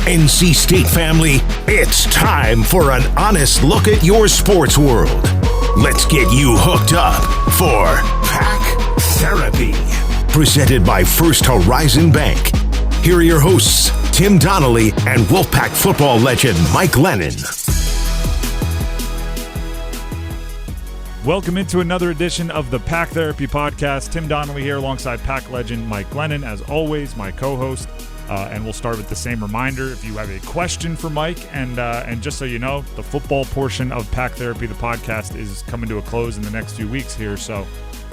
NC State family, it's time for an honest look at your sports world. Let's get you hooked up for Pack Therapy, presented by First Horizon Bank. Here are your hosts, Tim Donnelly and Wolfpack football legend Mike Glennon. Welcome into another edition of the Pack Therapy Podcast. Tim Donnelly here alongside Pack legend Mike Glennon, as always, my co-host. And we'll start with the same reminder. If you have a question for Mike, and just so you know, the football portion of Pack Therapy, the podcast, is coming to a close in the next few weeks here. So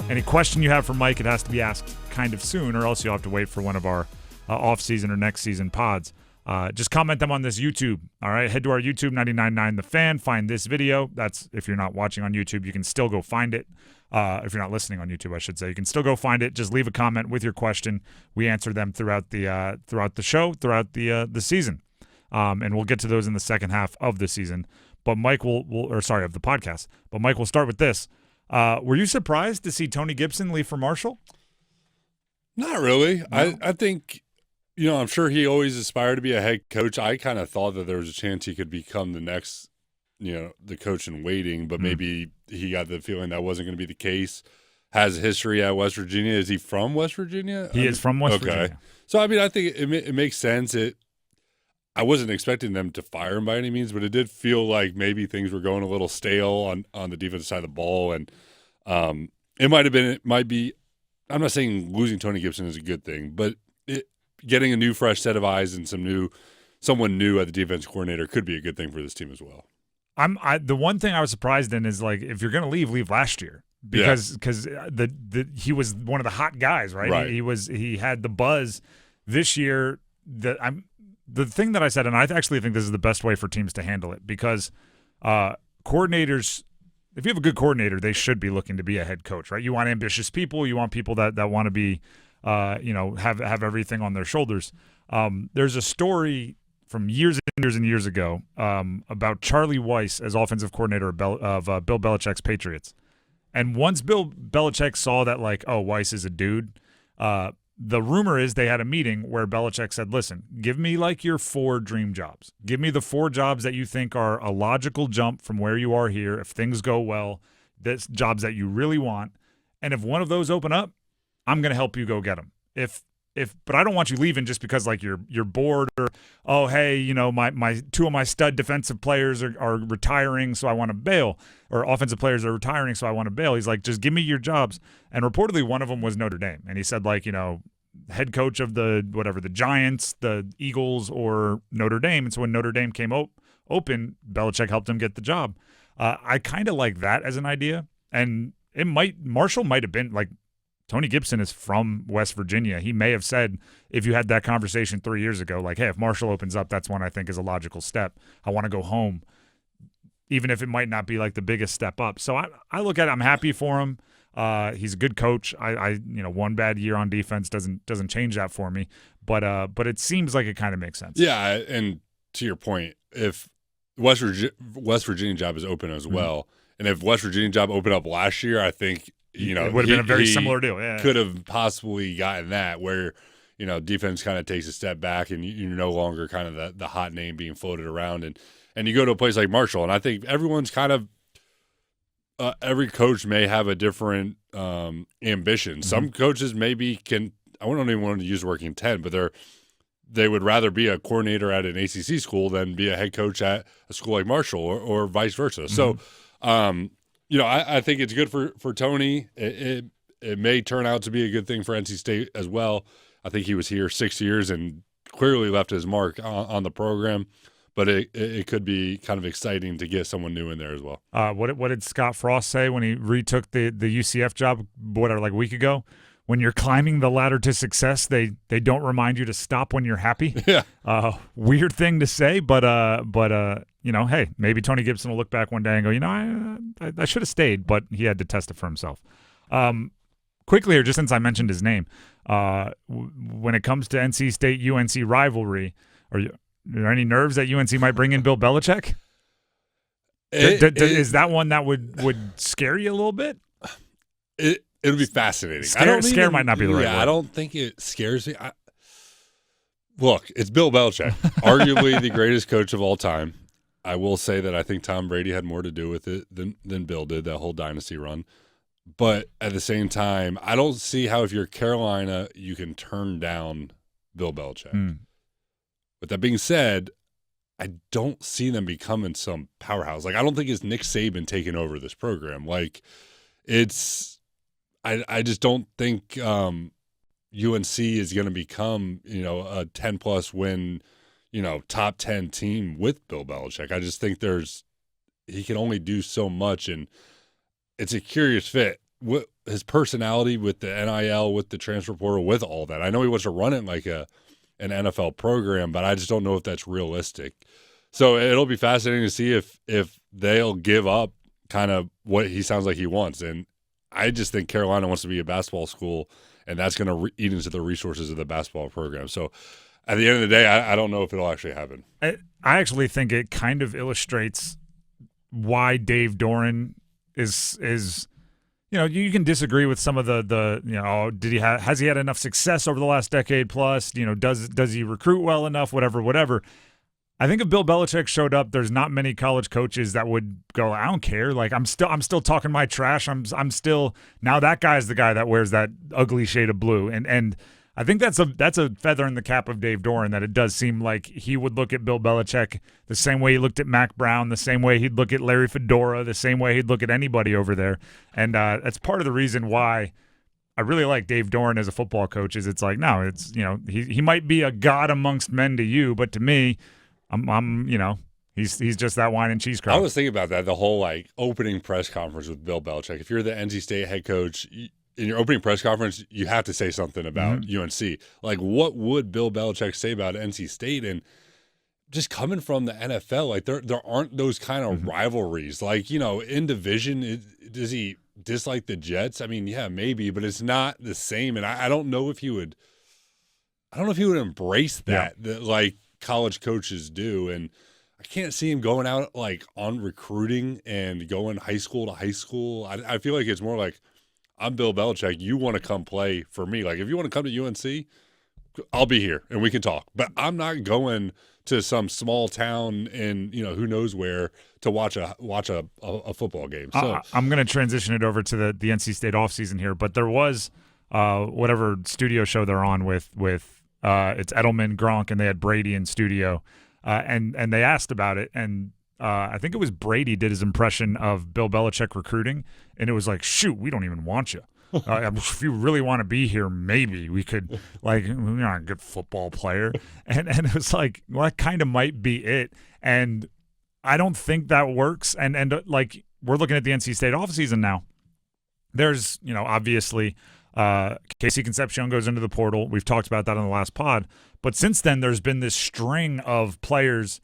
any question you have for Mike, it has to be asked kind of soon, or else you'll have to wait for one of our off-season or next-season pods. Just comment them on this YouTube, all right? Head to our YouTube, 99.9 The Fan. Find this video. That's if you're not watching on YouTube, you can still go find it. If you're not listening on YouTube, I should say, you can still go find it. Just leave a comment with your question. We answer them throughout the show, throughout the season, and we'll get to those in the second half of the season. But Mike of the podcast. But Mike, we'll start with this. Were you surprised to see Tony Gibson leave for Marshall? Not really. No? I think, I'm sure he always aspired to be a head coach. I kind of thought that there was a chance he could become the next, the coach in waiting, but maybe he got the feeling that wasn't going to be the case. Has history at West Virginia. Is he from West Virginia? He is from West Virginia. So, I think it makes sense. I wasn't expecting them to fire him by any means, but it did feel like maybe things were going a little stale on the defensive side of the ball. And it might be, I'm not saying losing Tony Gibson is a good thing, but getting a new fresh set of eyes and someone new at the defense coordinator could be a good thing for this team as well. The one thing I was surprised in is, like, if you're going to leave last year, because he was one of the hot guys, right? Right. He had the buzz this year. The thing that I said, and I actually think this is the best way for teams to handle it, because coordinators, if you have a good coordinator, they should be looking to be a head coach, right? You want ambitious people. You want people that want to be, have everything on their shoulders. There's a story from years and years and years ago about Charlie Weiss as offensive coordinator of Bill Belichick's Patriots. And once Bill Belichick saw that, Weiss is a dude, the rumor is they had a meeting where Belichick said, listen, give me your 4 dream jobs. Give me the 4 jobs that you think are a logical jump from where you are here. If things go well, that's jobs that you really want. And if one of those open up, I'm going to help you go get them. But I don't want you leaving just because you're bored, or, oh, hey, my 2 of my stud defensive players are retiring, so I want to bail, or offensive players are retiring, so I want to bail. He's like, just give me your jobs. And reportedly one of them was Notre Dame. And he said, head coach of the Giants, the Eagles, or Notre Dame. And so when Notre Dame came open, Belichick helped him get the job. I kind of like that as an idea. And Marshall might have been Tony Gibson is from West Virginia. He may have said, if you had that conversation 3 years ago, hey, if Marshall opens up, that's one I think is a logical step. I want to go home, even if it might not be the biggest step up. So I look at it, I'm happy for him. He's a good coach. I one bad year on defense doesn't change that for me. But it seems like it kind of makes sense. Yeah, and to your point, if West Virginia job is open as well, and if West Virginia job opened up last year, I think it would have been a very similar deal. Yeah, could have possibly gotten that where defense kind of takes a step back and you're no longer kind of the hot name being floated around, and you go to a place like Marshall, and I think everyone's kind of every coach may have a different ambition. Some coaches maybe I don't even want to use the word intent, but they would rather be a coordinator at an ACC school than be a head coach at a school like Marshall or vice versa. So. I think it's good for Tony. It may turn out to be a good thing for NC State as well. I think he was here 6 years and clearly left his mark on the program. But it could be kind of exciting to get someone new in there as well. What did Scott Frost say when he retook the UCF job, a week ago? When you're climbing the ladder to success, they don't remind you to stop when you're happy. Yeah. Weird thing to say, but hey, maybe Tony Gibson will look back one day and go, I should have stayed, but he had to test it for himself. Quickly here, just since I mentioned his name, when it comes to NC State UNC rivalry, are there any nerves that UNC might bring in Bill Belichick? Is that one that would scare you a little bit? It'll be fascinating. Scare might not be the right word. I don't think it scares me. Look, it's Bill Belichick, arguably the greatest coach of all time. I will say that I think Tom Brady had more to do with it than Bill did, that whole dynasty run. But at the same time, I don't see how if you're Carolina, you can turn down Bill Belichick. With that being said, I don't see them becoming some powerhouse. Like, I don't think it's Nick Saban taking over this program. Like, I just don't think UNC is going to become, a 10-plus win, top 10 team with Bill Belichick. I just think he can only do so much, and it's a curious fit. His personality with the NIL, with the transfer portal, with all that. I know he wants to run it like an NFL program, but I just don't know if that's realistic. So it'll be fascinating to see if they'll give up kind of what he sounds like he wants. And I just think Carolina wants to be a basketball school, and that's going to eat into the resources of the basketball program. So at the end of the day, I don't know if it'll actually happen. I actually think it kind of illustrates why Dave Doran is you can disagree with some of the has he had enough success over the last decade plus? Does he recruit well enough? Whatever. I think if Bill Belichick showed up, there's not many college coaches that would go, I don't care. Like, I'm still talking my trash. I'm still now that guy is the guy that wears that ugly shade of blue. And I think that's a feather in the cap of Dave Doran, that it does seem like he would look at Bill Belichick the same way he looked at Mac Brown, the same way he'd look at Larry Fedora, the same way he'd look at anybody over there. And that's part of the reason why I really like Dave Doran as a football coach. Is it's like, no, it's he might be a god amongst men to you, but to me, he's just that wine and cheese crowd. I was thinking about that, the whole opening press conference with Bill Belichick. If you're the NC State head coach, in your opening press conference, you have to say something about UNC. Like, what would Bill Belichick say about NC State? And just coming from the NFL, like there aren't those kind of rivalries. Like, in division, does he dislike the Jets? I mean, yeah, maybe, but it's not the same. And I don't know if he would. I don't know if he would embrace that like college coaches do. And I can't see him going out on recruiting and going high school to high school. I feel like it's more like, I'm Bill Belichick. You want to come play for me. Like, if you want to come to UNC, I'll be here and we can talk. But I'm not going to some small town in who knows where to watch a football game. So I'm going to transition it over to the NC State offseason here. But there was whatever studio show they're on with it's Edelman, Gronk, and they had Brady in studio, and they asked about it, and I think it was Brady did his impression of Bill Belichick recruiting, and it was like, shoot, we don't even want you. If you really want to be here, maybe we could, you're not a good football player. And it was like, well, that kind of might be it. And I don't think that works. And we're looking at the NC State offseason now. There's, obviously Casey Concepcion goes into the portal. We've talked about that on the last pod. But since then, there's been this string of players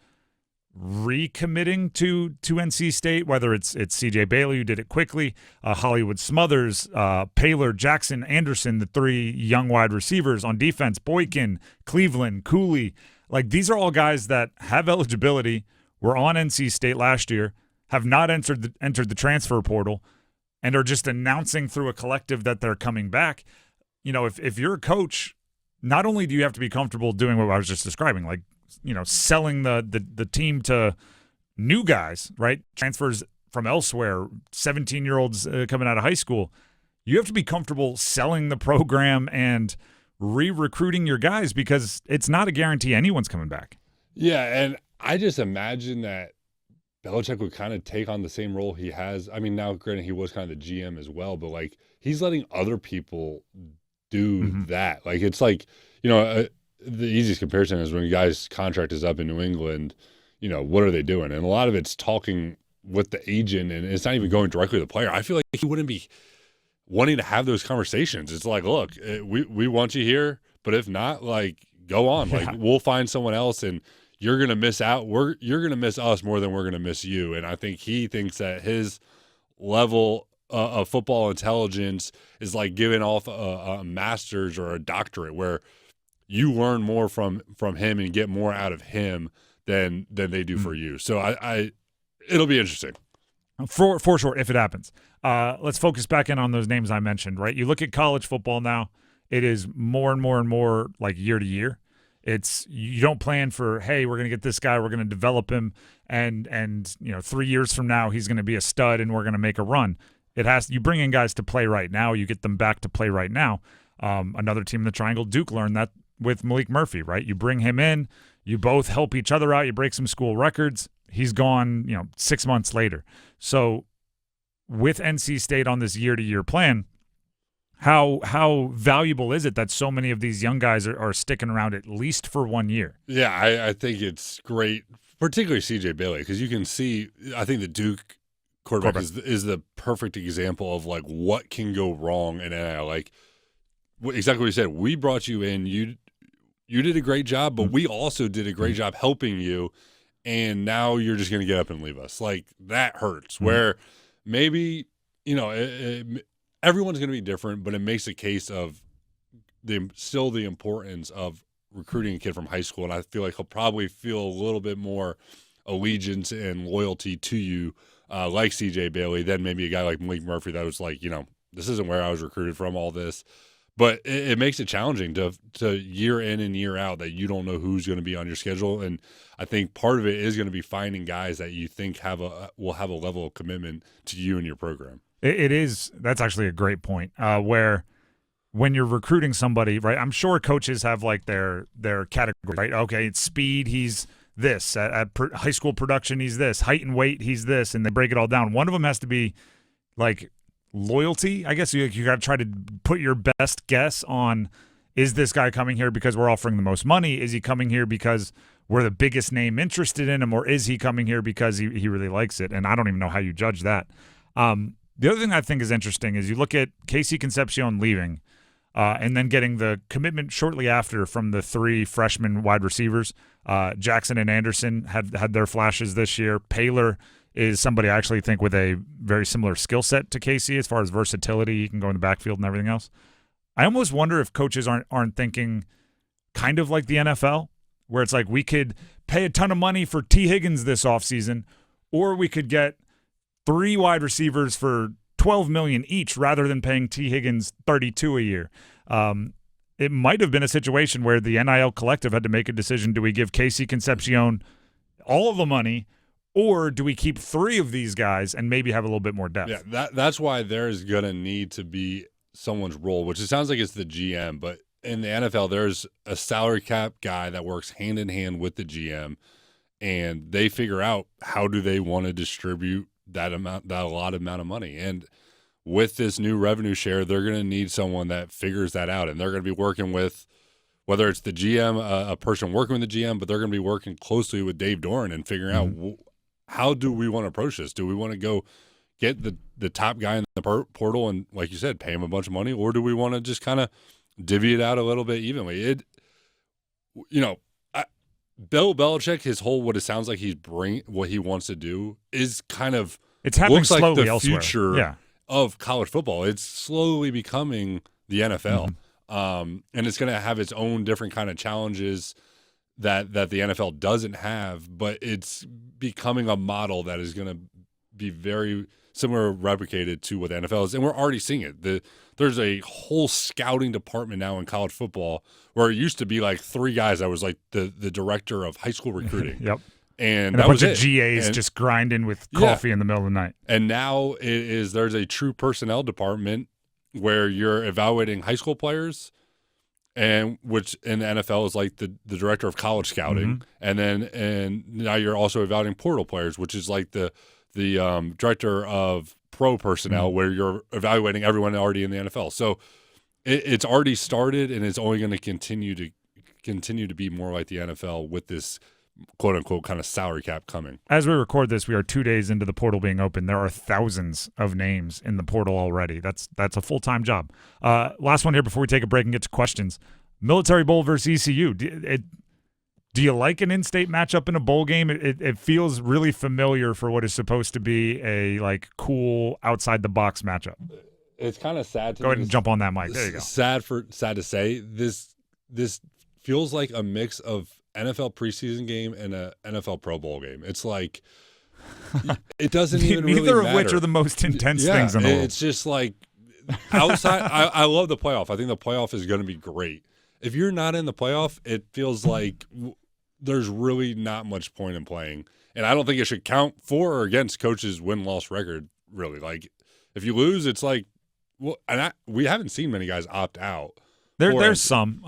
recommitting to NC State, whether it's CJ Bailey, who did it quickly, Hollywood Smothers, Paylor, Jackson, Anderson, the three young wide receivers on defense, Boykin, Cleveland, Cooley. Like, these are all guys that have eligibility, were on NC State last year, have not entered the transfer portal, and are just announcing through a collective that they're coming back. If you're a coach, not only do you have to be comfortable doing what I was just describing, like, selling the team to new guys, right? Transfers from elsewhere, 17-year-olds coming out of high school. You have to be comfortable selling the program and re-recruiting your guys, because it's not a guarantee anyone's coming back. Yeah, and I just imagine that Belichick would kind of take on the same role he has. I mean, now, granted, he was kind of the GM as well, but, he's letting other people do that. Like, it's like, the easiest comparison is when a guy's contract is up in New England, what are they doing? And a lot of it's talking with the agent, and it's not even going directly to the player. I feel like he wouldn't be wanting to have those conversations. It's like, look, we want you here, but if not, go on. Yeah. We'll find someone else, and you're going to miss out. You're going to miss us more than we're going to miss you. And I think he thinks that his level of football intelligence is like giving off a master's or a doctorate, where you learn more from him and get more out of him than they do for you. So it'll be interesting. For sure, if it happens. Let's focus back in on those names I mentioned, right? You look at college football now, it is more and more and more like year to year. You don't plan for, hey, we're going to get this guy, we're going to develop him, and 3 years from now he's going to be a stud and we're going to make a run. You bring in guys to play right now, you get them back to play right now. Another team in the Triangle, Duke, learned that with Malik Murphy, right? You bring him in, you both help each other out, you break some school records. He's gone, 6 months later. So with NC State on this year-to-year plan, how valuable is it that so many of these young guys are sticking around at least for 1 year? Yeah, I think it's great, particularly C.J. Bailey, because you can see, I think the Duke quarterback is the perfect example of like what can go wrong in NIL. Like exactly what you said. We brought you in. You did a great job, but we also did a great job helping you. And now you're just going to get up and leave us. Like that hurts. Where maybe everyone's going to be different, but it makes a case of still the importance of recruiting a kid from high school. And I feel like he'll probably feel a little bit more allegiance and loyalty to you. Like C.J. Bailey, then maybe a guy like Malik Murphy that was like, this isn't where I was recruited from, all this. But it makes it challenging to year in and year out that you don't know who's going to be on your schedule. And I think part of it is going to be finding guys that you think will have a level of commitment to you and your program. It is. That's actually a great point where when you're recruiting somebody, right, I'm sure coaches have like their category, right? Okay, it's speed, he's this. At high school production, he's this. Height and weight, he's this. And they break it all down. One of them has to be like loyalty. I guess you got to try to put your best guess on, is this guy coming here because we're offering the most money? Is he coming here because we're the biggest name interested in him? Or is he coming here because he really likes it? And I don't even know how you judge that. The other thing I think is interesting is you look at Casey Concepcion leaving and then getting the commitment shortly after from the 3 freshman wide receivers. Jackson and Anderson had their flashes this year. Paylor is somebody I actually think with a very similar skill set to Casey as far as versatility. He can go in the backfield and everything else. I almost wonder if coaches aren't thinking kind of like the NFL, where it's like we could pay a ton of money for T. Higgins this offseason, or we could get 3 wide receivers for $12 million each rather than paying T. Higgins $32 a year. It might have been a situation where the NIL collective had to make a decision. Do we give Casey Concepcion all of the money, or do we keep 3 of these guys and maybe have a little bit more depth? Yeah, that's why there's going to need to be someone's role, which it sounds like it's the GM, but in the NFL, there's a salary cap guy that works hand in hand with the GM, and they figure out how do they want to distribute that allotted amount of money. And with this new revenue share, they're going to need someone that figures that out, and they're going to be working with, whether it's the GM, a person working with the GM, but they're going to be working closely with Dave Doran and figuring out how do we want to approach this? Do we want to go get the top guy in the portal and, like you said, pay him a bunch of money, or do we want to just kind of divvy it out a little bit evenly? Bill Belichick, his whole what it sounds like what he wants to do is kind of it's happening looks slowly like the elsewhere. Future of college football. It's slowly becoming the NFL, and it's going to have its own different kind of challenges that the NFL doesn't have, but it's becoming a model that is going to be very similar, replicated to what the NFL is, and we're already seeing it. There's a whole scouting department now in college football where it used to be like 3 guys that was like the director of high school recruiting. Yep. And a that bunch was of GAs just grinding with coffee in the middle of the night. And now there's a true personnel department where you're evaluating high school players, and which in the NFL is like the director of college scouting, and now you're also evaluating portal players, which is like the director of pro personnel, where you're evaluating everyone already in the NFL. So it's already started, and it's only going to continue to be more like the NFL with this quote unquote kind of salary cap coming. As we record this, we are 2 days into the portal being open. There are thousands of names in the portal already. That's a full-time job. Last one here before we take a break and get to questions. Military Bowl versus ECU. Do you like an in-state matchup in a bowl game? It feels really familiar for what is supposed to be a like cool outside-the-box matchup. It's kind of sad to go ahead and jump on that mic. There you go. Sad to say. This feels like a mix of NFL preseason game and a NFL Pro Bowl game. It's like it doesn't even really matter. Neither of which are the most intense things in the world. It's just like outside. I love the playoff. I think the playoff is going to be great. if you're not in the playoff, it feels like there's really not much point in playing. And I don't think it should count for or against coaches' win-loss record, really. Like, if you lose, it's like, well, and we haven't seen many guys opt out. There's some.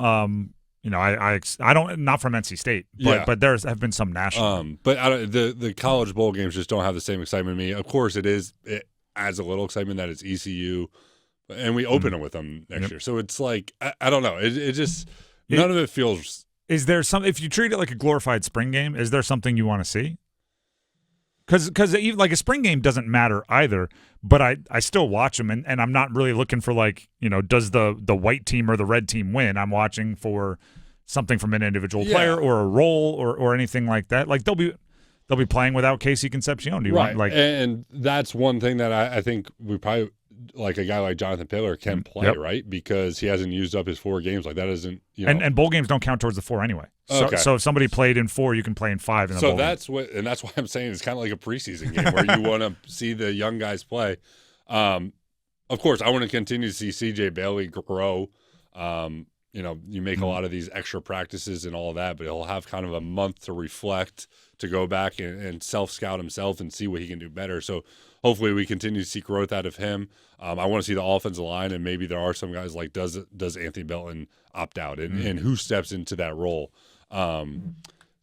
I don't, not from NC State, but there have been some national. But the college bowl games just don't have the same excitement to me. Of course, it adds a little excitement that it's ECU, and we open it with them next year. So it's like, I don't know. It just, none of it feels. Is there some, if you treat it like a glorified spring game, is there something you want to see? Because even like a spring game doesn't matter either, but I still watch them, and I'm not really looking for like, does the white team or the red team win? I'm watching for something from an individual player or a role or anything like that. Like they'll be playing without Casey Concepcion. Do you want like? And that's one thing that I think we probably, like a guy like Jonathan Taylor can play, right? Because he hasn't used up his 4 games. Like that isn't, And bowl games don't count towards the 4 anyway. So if somebody played in 4, you can play in 5 in the bowl that's game. And that's why I'm saying it's kind of like a preseason game where you want to see the young guys play. Of course, I want to continue to see CJ Bailey grow. You make a lot of these extra practices and all of that, but he'll have kind of a month to reflect, to go back and self-scout himself and see what he can do better. So hopefully we continue to see growth out of him. I want to see the offensive line, and maybe there are some guys like, does Anthony Belton opt out, and who steps into that role?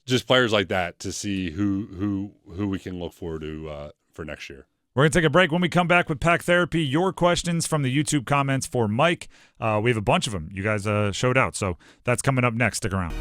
Just players like that to see who we can look forward to for next year. We're going to take a break. When we come back with Pack Therapy, your questions from the YouTube comments for Mike. We have a bunch of them. You guys showed out, so that's coming up next. Stick around.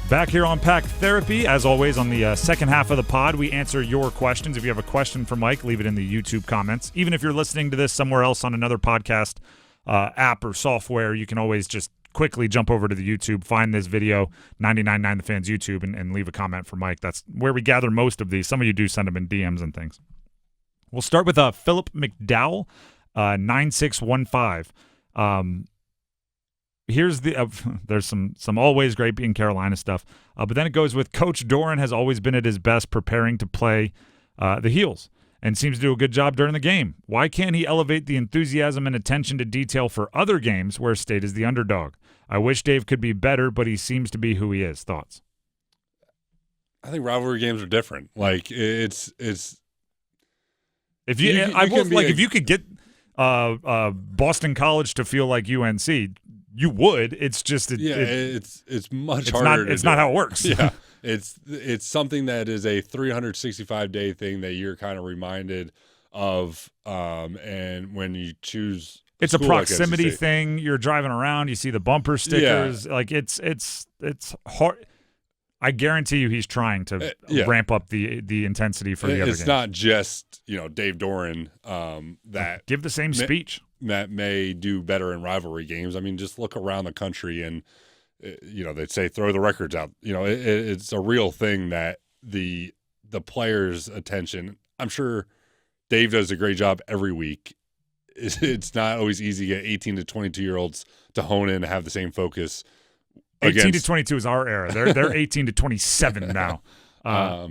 Back here on Pack Therapy, as always, on the second half of the pod, we answer your questions. If you have a question for Mike, leave it in the YouTube comments. Even if you're listening to this somewhere else on another podcast app or software, you can always just quickly jump over to the YouTube, find this video, 99.9 The Fans YouTube, and leave a comment for Mike. That's where we gather most of these. Some of you do send them in DMs and things. We'll start with Philip McDowell, 9615. Here's there's some always great being Carolina stuff, but then it goes with Coach Doran has always been at his best preparing to play the Heels and seems to do a good job during the game. Why can't he elevate the enthusiasm and attention to detail for other games where State is the underdog? I wish Dave could be better, but he seems to be who he is. Thoughts? I think rivalry games are different. Like if you could get Boston College to feel like UNC, you would. It's just it's much harder. It's not how it works. Yeah, it's something that is a 365-day thing that you're kind of reminded of. And when you choose, it's a proximity thing. You're driving around, you see the bumper stickers. Yeah. Like it's hard. I guarantee you, he's trying to ramp up the intensity for the other games. It's not just Dave Doran that give the same speech that may do better in rivalry games. I mean, just look around the country and they'd say throw the records out. It's a real thing that the players' attention. I'm sure Dave does a great job every week. It's not always easy to get 18 to 22-year-olds to hone in and have the same focus. 18 to 22 is our era. They're 18 to 27 now. I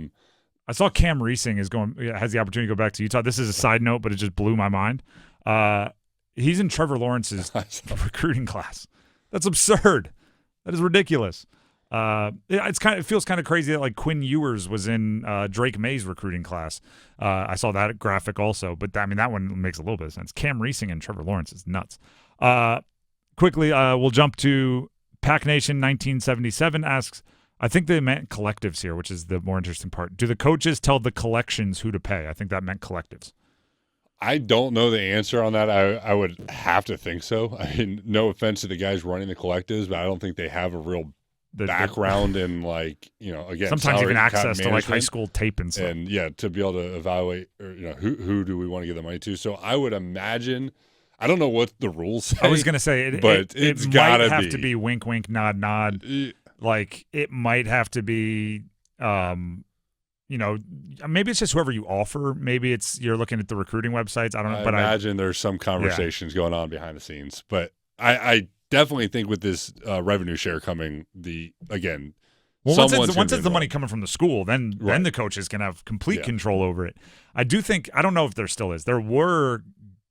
saw Cam Reesing has the opportunity to go back to Utah. This is a side note, but it just blew my mind. He's in Trevor Lawrence's recruiting class. That's absurd. That is ridiculous. It feels kind of crazy that like Quinn Ewers was in Drake May's recruiting class. I saw that graphic also, but that one makes a little bit of sense. Cam Reesing and Trevor Lawrence is nuts. Quickly, we'll jump to Pack Nation 1977 asks, I think they meant collectives here, which is the more interesting part. Do the coaches tell the collections who to pay? I think that meant collectives. I don't know the answer on that. I would have to think so. I mean, no offense to the guys running the collectives, but I don't think they have a real background in again, sometimes even access to like high school tape and stuff. And to be able to evaluate who do we want to give the money to. So I would imagine, I don't know what the rules say. I was going to say it might have to be wink, wink, nod, nod. Like it might have to be, maybe it's just whoever you offer. Maybe you're looking at the recruiting websites. I don't know. But I imagine there's some conversations going on behind the scenes. But I definitely think with this revenue share coming, Well, once it's the money coming from the school, then the coaches can have complete control over it. I don't know if there still is. There were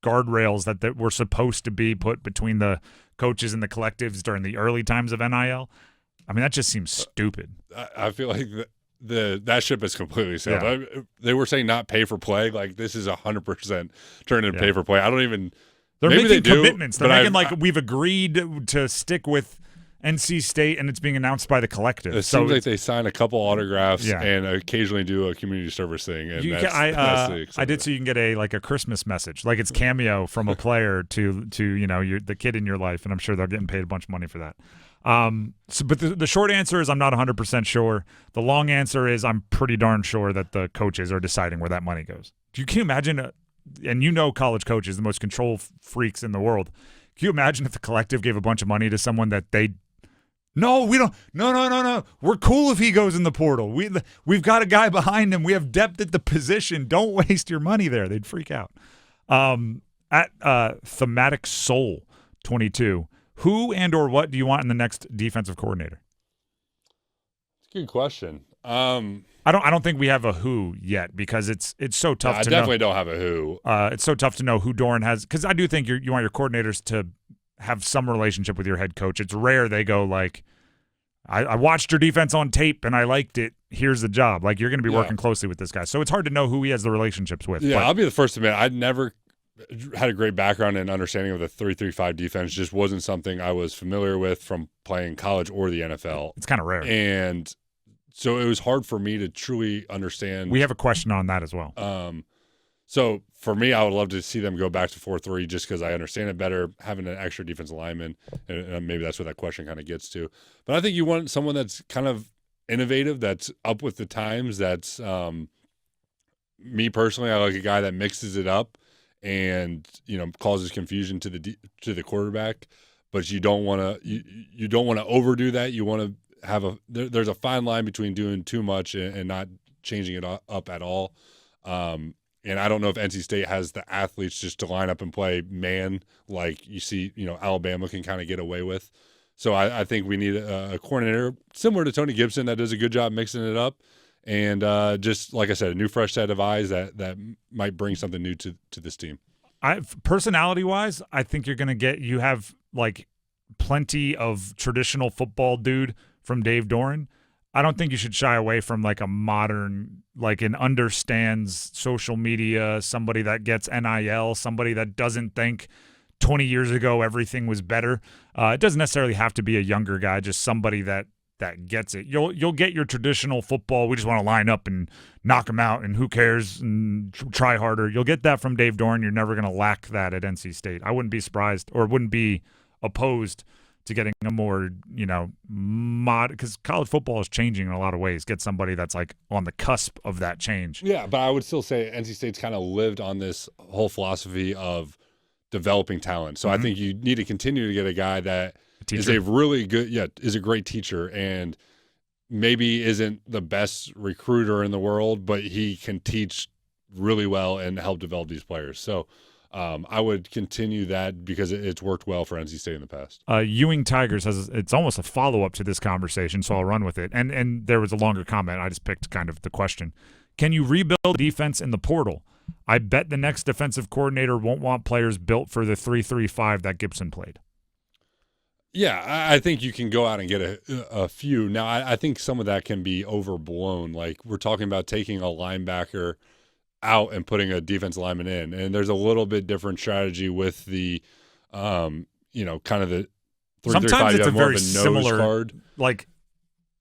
guardrails that were supposed to be put between the coaches and the collectives during the early times of NIL. I mean, that just seems stupid. I feel like that ship has completely sailed. Yeah. They were saying not pay for play. Like, this is 100% turning into pay for play. I don't even. They're making commitments. They're making we've agreed to stick with NC State, and it's being announced by the collective. It seems like they sign a couple autographs and occasionally do a community service thing. And I did so you can get a Christmas message, like it's cameo from a player to the kid in your life, and I'm sure they're getting paid a bunch of money for that. But the short answer is I'm not 100% sure. The long answer is I'm pretty darn sure that the coaches are deciding where that money goes. Can you imagine? And college coaches, the most control freaks in the world. Can you imagine if the collective gave a bunch of money to someone that they? No, we don't. No. We're cool if he goes in the portal. We've got a guy behind him. We have depth at the position. Don't waste your money there. They'd freak out. At Thematic Soul 22, who and or what do you want in the next defensive coordinator? It's a good question. I don't think we have a who yet because it's so tough to know. I definitely don't have a who. It's so tough to know who Doran has because I do think you want your coordinators to have some relationship with your head coach. It's rare they go like, I watched your defense on tape and I liked it. Here's the job. Like, you're going to be working closely with this guy. So it's hard to know who he has the relationships with. Yeah, I'll be the first to admit I'd never had a great background and understanding of the 3-3-5 defense. Just wasn't something I was familiar with from playing college or the NFL. It's kind of rare. And so it was hard for me to truly understand. We have a question on that as well. So for me, I would love to see them go back to 4-3 just because I understand it better, having an extra defensive lineman, and maybe that's what that question kind of gets to. But I think you want someone that's kind of innovative, that's up with the times, that's me personally, I like a guy that mixes it up and causes confusion to the quarterback, but you don't want to overdo that. You want to have there's a fine line between doing too much and not changing it up at all. And I don't know if NC State has the athletes just to line up and play man like you see, Alabama can kind of get away with. So I think we need a coordinator similar to Tony Gibson that does a good job mixing it up. And just like I said, a new fresh set of eyes that might bring something new to this team. Personality-wise, I think you have like plenty of traditional football dude from Dave Doran. I don't think you should shy away from like a modern, like an understands social media, somebody that gets NIL, somebody that doesn't think 20 years ago everything was better. It doesn't necessarily have to be a younger guy, just somebody that gets it. You'll get your traditional football, we just want to line up and knock them out and who cares and try harder. You'll get that from Dave Doran. You're never going to lack that at NC State. I wouldn't be surprised or wouldn't be opposed to getting a more, because college football is changing in a lot of ways. Get somebody that's like on the cusp of that change. Yeah, but I would still say NC State's kind of lived on this whole philosophy of developing talent. So I think you need to continue to get a guy that is a really good, is a great teacher and maybe isn't the best recruiter in the world, but he can teach really well and help develop these players. So I would continue that because it's worked well for NC State in the past. Ewing Tigers it's almost a follow-up to this conversation, so I'll run with it. And there was a longer comment. I just picked kind of the question. Can you rebuild defense in the portal? I bet the next defensive coordinator won't want players built for the 3-3-5 that Gibson played. Yeah, I think you can go out and get a few. Now, I think some of that can be overblown. Like, we're talking about taking a linebacker out and putting a defensive lineman in. And there's a little bit different strategy with the, kind of the 3-3-5. Sometimes it's a very a similar guard. Like,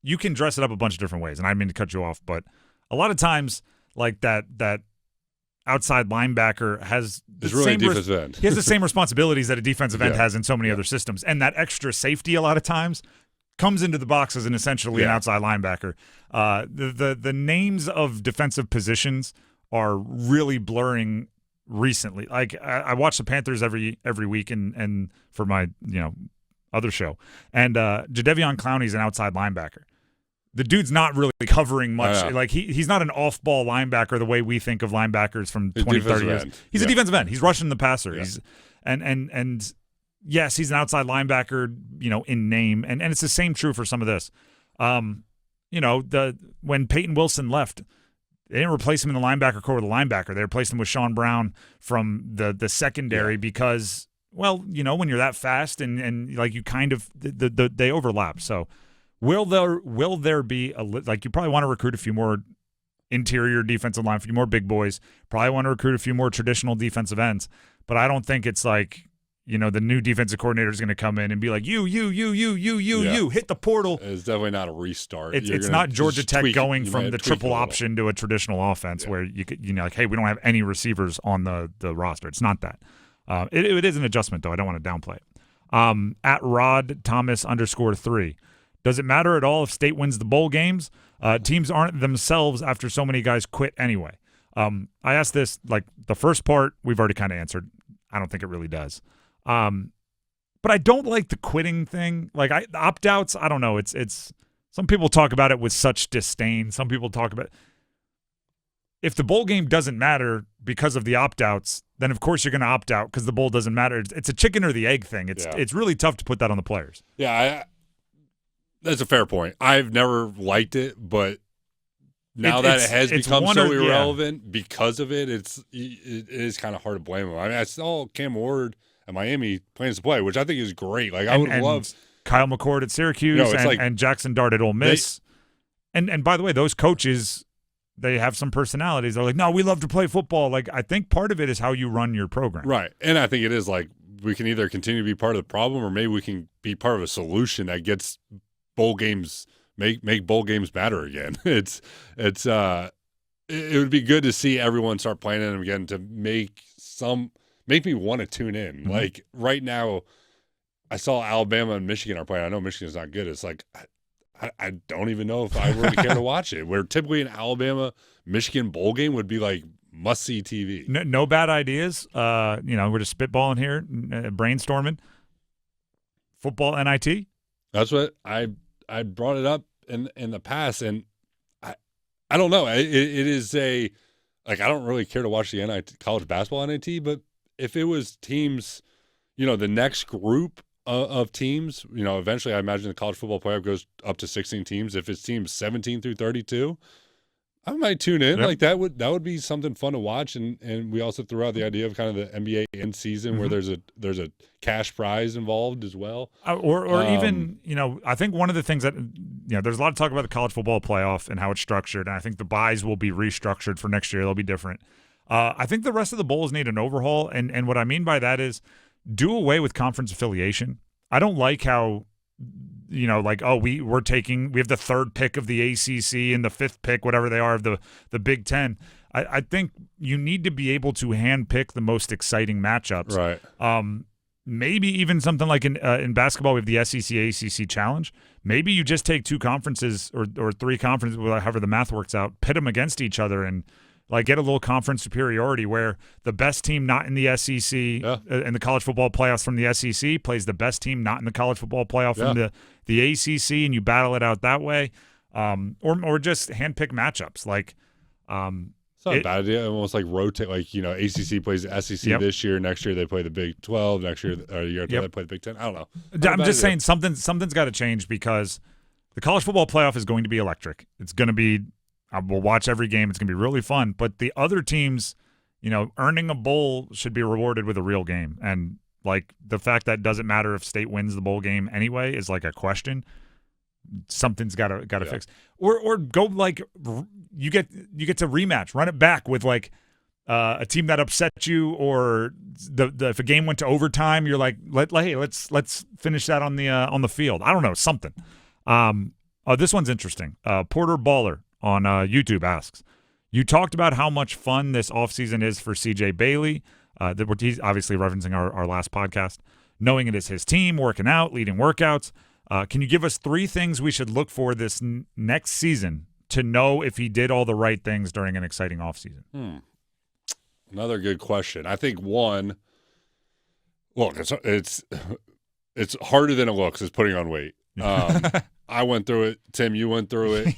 you can dress it up a bunch of different ways. And I didn't mean to cut you off, but a lot of times, like that outside linebacker has the really same defensive end. He has the same responsibilities that a defensive end has in so many other systems. And that extra safety a lot of times comes into the box as an essentially an outside linebacker. The names of defensive positions are really blurring recently. Like I watch the Panthers every week and for my other show. And Jadeveon Clowney's an outside linebacker. The dude's not really covering much. Like he's not an off-ball linebacker the way we think of linebackers from 20, 30 years. He's a defensive end. He's rushing the passer. Yeah. He's and yes, he's an outside linebacker, in name. And it's the same true for some of this. when Peyton Wilson left, they didn't replace him in the linebacker core with a linebacker. They replaced him with Sean Brown from the secondary because, well, when you're that fast and like you kind of they overlap. So will there be you probably want to recruit a few more interior defensive line, a few more big boys. Probably want to recruit a few more traditional defensive ends. But I don't think it's like, the new defensive coordinator is going to come in and be like, you, hit the portal. It's definitely not a restart. It's not Georgia Tech going from the triple option to a traditional offense where you could, like, hey, we don't have any receivers on the roster. It's not that. It is an adjustment, though. I don't want to downplay it. At Rod Thomas _3. Does it matter at all if State wins the bowl games? Teams aren't themselves after so many guys quit anyway. I asked this, like, the first part we've already kind of answered. I don't think it really does. But I don't like the quitting thing. Like, the opt-outs, I don't know. It's some people talk about it with such disdain. Some people talk about if the bowl game doesn't matter because of the opt-outs, then of course you're going to opt out because the bowl doesn't matter. It's a chicken or the egg thing. It's really tough to put that on the players. Yeah, that's a fair point. I've never liked it, but now that it has become so irrelevant because of it, it is kind of hard to blame them. I mean, I saw Cam Ward at Miami plans to play, which I think is great. Like, I would love Kyle McCord at Syracuse and Jackson Dart at Ole Miss. And by the way, those coaches, they have some personalities. They're like, no, we love to play football. Like, I think part of it is how you run your program. Right. And I think it is like we can either continue to be part of the problem or maybe we can be part of a solution that gets bowl games make bowl games matter again. It would be good to see everyone start playing them again to make me want to tune in. Mm-hmm. Like, right now, I saw Alabama and Michigan are playing. I know Michigan's not good. It's like I don't even know if I really care to watch it. Where typically an Alabama-Michigan bowl game would be like must-see TV. No bad ideas. We're just spitballing here, brainstorming. Football NIT? That's what I brought it up in the past, and I don't know. It is I don't really care to watch the NIT, college basketball NIT, but if it was teams, the next group of teams, eventually I imagine the college football playoff goes up to 16 teams. If it's teams 17 through 32, I might tune in. Yep. Like, that would be something fun to watch. And we also threw out the idea of kind of the NBA end season where there's a cash prize involved as well. Or even, I think one of the things that, there's a lot of talk about the college football playoff and how it's structured. And I think the buys will be restructured for next year. They'll be different. I think the rest of the bowls need an overhaul. And what I mean by that is do away with conference affiliation. I don't like how, we have the third pick of the ACC and the fifth pick, whatever they are, of the Big Ten. I think you need to be able to handpick the most exciting matchups. Right. Maybe even something like in basketball, we have the SEC-ACC challenge. Maybe you just take two conferences or three conferences, however the math works out, pit them against each other and get a little conference superiority where the best team not in the SEC in the college football playoffs from the SEC plays the best team not in the college football playoff from the ACC, and you battle it out that way, or just handpick matchups. It's not a bad idea. Almost like rotate, ACC plays the SEC this year. Next year they play the Big 12. Next year, or the year after they play the Big 10. I don't know. I'm just saying something's got to change because the college football playoff is going to be electric. It's going to be. We'll watch every game. It's going to be really fun. But the other teams, earning a bowl should be rewarded with a real game. And, the fact that it doesn't matter if State wins the bowl game anyway is, a question. Something's got to fix. Or go, you get to rematch. Run it back with, a team that upset you, or if a game went to overtime, you're like, let's finish that on the field. I don't know, something. This one's interesting. Porter Baller on YouTube asks, you talked about how much fun this offseason is for CJ Bailey. He's obviously referencing our last podcast. Knowing it is his team, working out, leading workouts. Can you give us three things we should look for this next season to know if he did all the right things during an exciting offseason? Another good question. I think one, look, it's harder than it looks is putting on weight. I went through it. Tim, you went through it.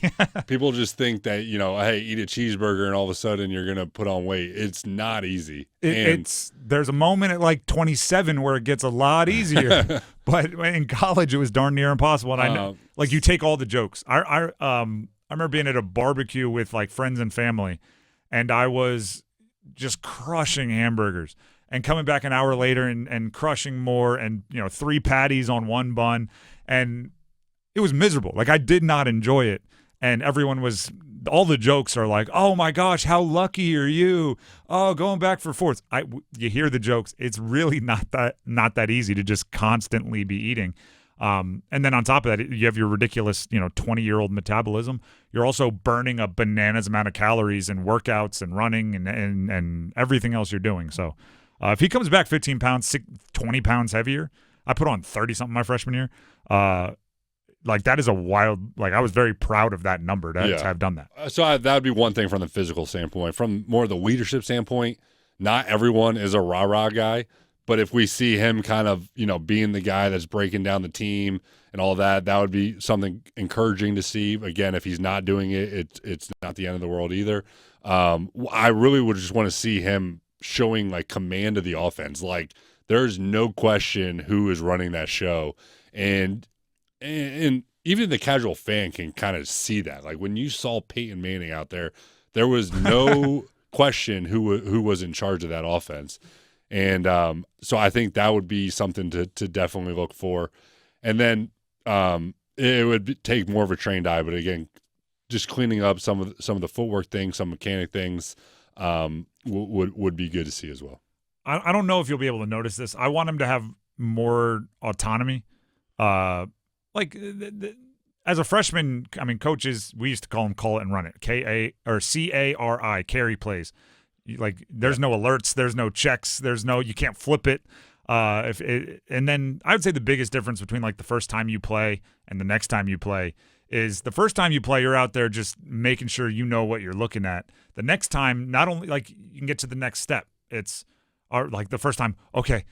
People just think that, hey, eat a cheeseburger and all of a sudden you're going to put on weight. It's not easy. There's a moment at like 27 where it gets a lot easier. But in college, it was darn near impossible. And I know, like, you take all the jokes. I remember being at a barbecue with like friends and family, and I was just crushing hamburgers and coming back an hour later and crushing more, and 3 patties on 1 bun, and it was miserable. Like, I did not enjoy it. And all the jokes are like, oh my gosh, how lucky are you? Oh, going back for 4th. You hear the jokes. It's really not that easy to just constantly be eating. And then on top of that, you have your ridiculous, 20-year-old metabolism. You're also burning a bananas amount of calories and workouts and running and everything else you're doing. So if he comes back 15 pounds, 20 pounds heavier, I put on 30-something my freshman year. Like, that is a wild – like, I was very proud of that number to have done that. So that would be one thing from the physical standpoint. From more of the leadership standpoint, not everyone is a rah-rah guy. But if we see him kind of, being the guy that's breaking down the team and all that, that would be something encouraging to see. Again, if he's not doing it, it's not the end of the world either. I really would just want to see him showing, like, command of the offense. Like, there's no question who is running that show. And even the casual fan can kind of see that. Like, when you saw Peyton Manning out there was no question who was in charge of that offense. And so I think that would be something to definitely look for. And then it would take more of a trained eye, but again, just cleaning up some of the footwork things, some mechanic things would be good to see as well. I don't know if you'll be able to notice this. I want him to have more autonomy. As a freshman, I mean, coaches, we used to call him call it and run it. CARI, carry plays. There's no alerts, there's no checks, you can't flip it. And then I would say the biggest difference between like the first time you play and the next time you play is the first time you play, you're out there just making sure you know what you're looking at. The next time, not only like you can get to the next step, it's like the first time, okay,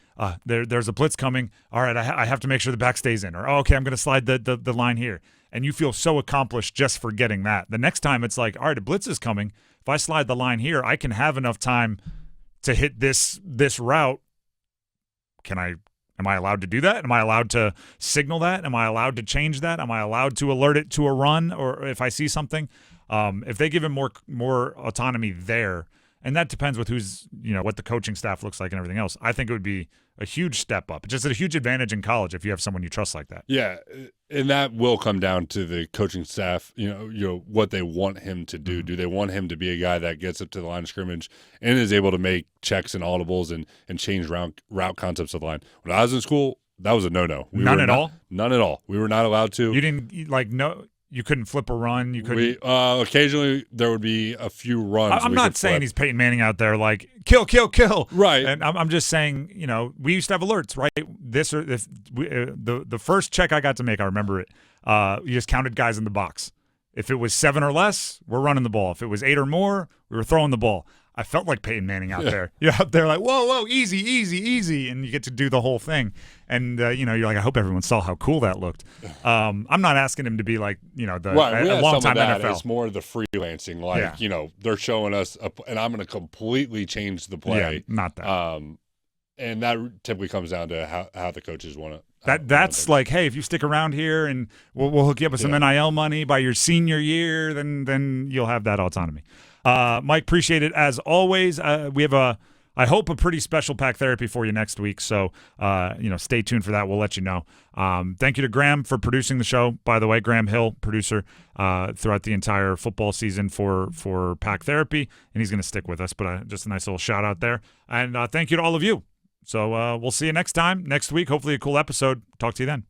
there's a blitz coming. All right, I have to make sure the back stays in. Or, okay, I'm going to slide the line here. And you feel so accomplished just for getting that. The next time it's like, all right, a blitz is coming. If I slide the line here, I can have enough time to hit this route. Am I allowed to do that? Am I allowed to signal that? Am I allowed to change that? Am I allowed to alert it to a run or if I see something? If they give him more autonomy there, and that depends with what the coaching staff looks like and everything else, I think it would be a huge step up. It's just a huge advantage in college if you have someone you trust like that. Yeah, and that will come down to the coaching staff, what they want him to do. Mm-hmm. Do they want him to be a guy that gets up to the line of scrimmage and is able to make checks and audibles and change route concepts of the line? When I was in school, that was a no-no. None at all? None at all. We were not allowed to. You didn't, no... You couldn't flip a run. You couldn't. Occasionally, there would be a few runs. I'm not saying he's Peyton Manning out there like kill, kill, kill. Right. And I'm just saying, we used to have alerts, right? The first check I got to make, I remember it. You just counted guys in the box. If it was 7 or less, we're running the ball. If it was 8 or more, we were throwing the ball. I felt like Peyton Manning out there. You're out there like, whoa, easy, easy, easy, and you get to do the whole thing. And, you're like, I hope everyone saw how cool that looked. I'm not asking him to be like, a long-time NFL. It's more the freelancing. Like, they're showing us, and I'm going to completely change the play. Yeah, not that. And that typically comes down to how the coaches want to. That's like, hey, if you stick around here and we'll hook you up with some NIL money by your senior year, then you'll have that autonomy. Mike, appreciate it as always. We have I hope a pretty special Pack Therapy for you next week. So, stay tuned for that. We'll let you know. Thank you to Graham for producing the show. By the way, Graham Hill, producer throughout the entire football season for Pack Therapy, and he's going to stick with us. But just a nice little shout out there. And thank you to all of you. So we'll see you next time, next week. Hopefully a cool episode. Talk to you then.